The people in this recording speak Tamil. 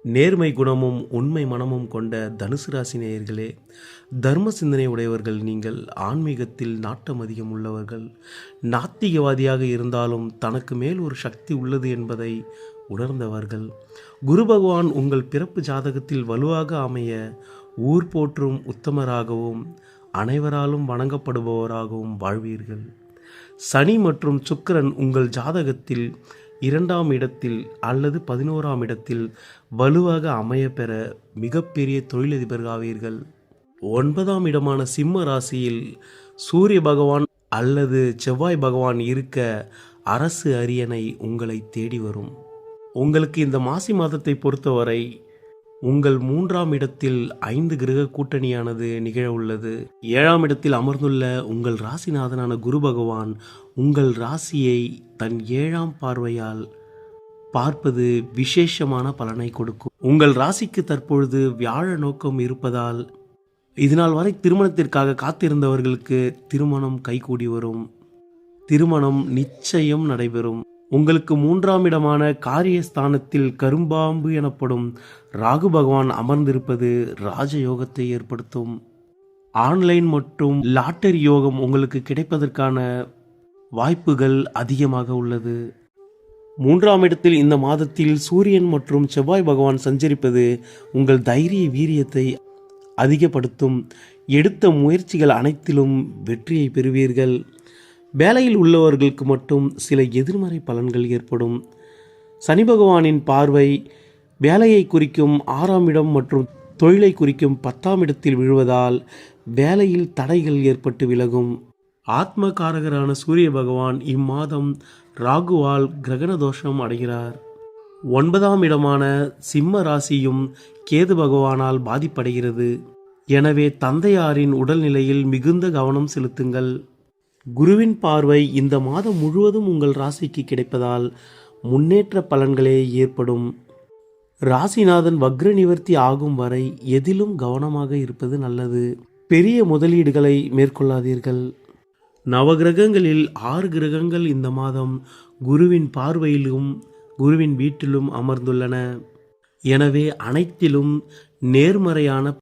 நேர்மை குணமும் உண்மை மனமும் கொண்ட தனுசு ராசி நேயர்களே, தர்ம சிந்தனை உடையவர்கள் நீங்கள். ஆன்மீகத்தில் நாட்டம் அதிகம் உள்ளவர்கள். நாத்திகவாதியாக இருந்தாலும் தனக்கு மேல் ஒரு சக்தி உள்ளது என்பதை உணர்ந்தவர்கள். குரு பகவான் உங்கள் பிறப்பு ஜாதகத்தில் வலுவாக அமைய ஊர் போற்றும் உத்தமராகவும் அனைவராலும் வணங்கப்படுபவராகவும் வாழ்வீர்கள். சனி மற்றும் சுக்கிரன் உங்கள் ஜாதகத்தில் 2ஆம் இடத்தில் அல்லது 11ஆம் இடத்தில் வலுவாக அமைய பெற மிகப்பெரிய தொழிலதிபர்களாவீர்கள். 9ஆம் இடமான சிம்ம ராசியில் சூரிய பகவான் அல்லது செவ்வாய் பகவான் இருக்க அரசு அரியணை உங்களை தேடி வரும். உங்களுக்கு இந்த மாசி மாதத்தை பொறுத்தவரை உங்கள் 3ஆம் இடத்தில் 5 கிரக கூட்டணியானது நிகழ உள்ளது. 7ஆம் இடத்தில் அமர்ந்துள்ள உங்கள் ராசிநாதனான குரு பகவான் உங்கள் ராசியை தன் 7ஆம் பார்வையால் பார்ப்பது விசேஷமான பலனை கொடுக்கும். உங்கள் ராசிக்கு தற்பொழுது வியாழ நோக்கம் இருப்பதால் இதனால் வரை திருமணத்திற்காக காத்திருந்தவர்களுக்கு திருமணம் கைகூடி வரும். திருமணம் நிச்சயம் நடைபெறும். உங்களுக்கு 3ஆம் இடமான காரியஸ்தானத்தில் கரும்பாம்பு எனப்படும் ராகு பகவான் அமர்ந்திருப்பது ராஜயோகத்தை ஏற்படுத்தும். ஆன்லைன் மற்றும் லாட்டரி யோகம் உங்களுக்கு கிடைப்பதற்கான வாய்ப்புகள் அதிகமாக உள்ளது. 3ஆம் இடத்தில் இந்த மாதத்தில் சூரியன் மற்றும் செவ்வாய் பகவான் சஞ்சரிப்பது உங்கள் தைரிய வீரியத்தை அதிகப்படுத்தும். எடுத்த முயற்சிகள் அனைத்திலும் வெற்றியை பெறுவீர்கள். வேலையில் உள்ளவர்களுக்கு மட்டும் சில எதிர்மறை பலன்கள் ஏற்படும். சனி பகவானின் பார்வை வேலையை குறிக்கும் 6ஆம் இடம் மற்றும் தொழிலை குறிக்கும் 10ஆம் இடத்தில் விழுவதால் வேலையில் தடைகள் ஏற்பட்டு விலகும். ஆத்மகாரகரான சூரிய பகவான் இம்மாதம் ராகுவால் கிரகண தோஷம் அடைகிறார். 9ஆம் இடமான சிம்ம ராசியும் கேது பகவானால் பாதிப்படைகிறது. எனவே தந்தையாரின் உடல்நிலையில் மிகுந்த கவனம் செலுத்துங்கள். குருவின் பார்வை இந்த மாதம் முழுவதும் உங்கள் ராசிக்கு கிடைப்பதால் முன்னேற்ற பலன்களே ஏற்படும். ராசிநாதன் வக்ர நிவர்த்தி ஆகும் வரை எதிலும் கவனமாக இருப்பது நல்லது. பெரிய முதலீடுகளை மேற்கொள்ளாதீர்கள். நவகிரகங்களில் 6 கிரகங்கள் இந்த மாதம் குருவின் பார்வையிலும் குருவின் வீட்டிலும் அமர்ந்துள்ளன. எனவே அனைத்திலும் நேர்மறையான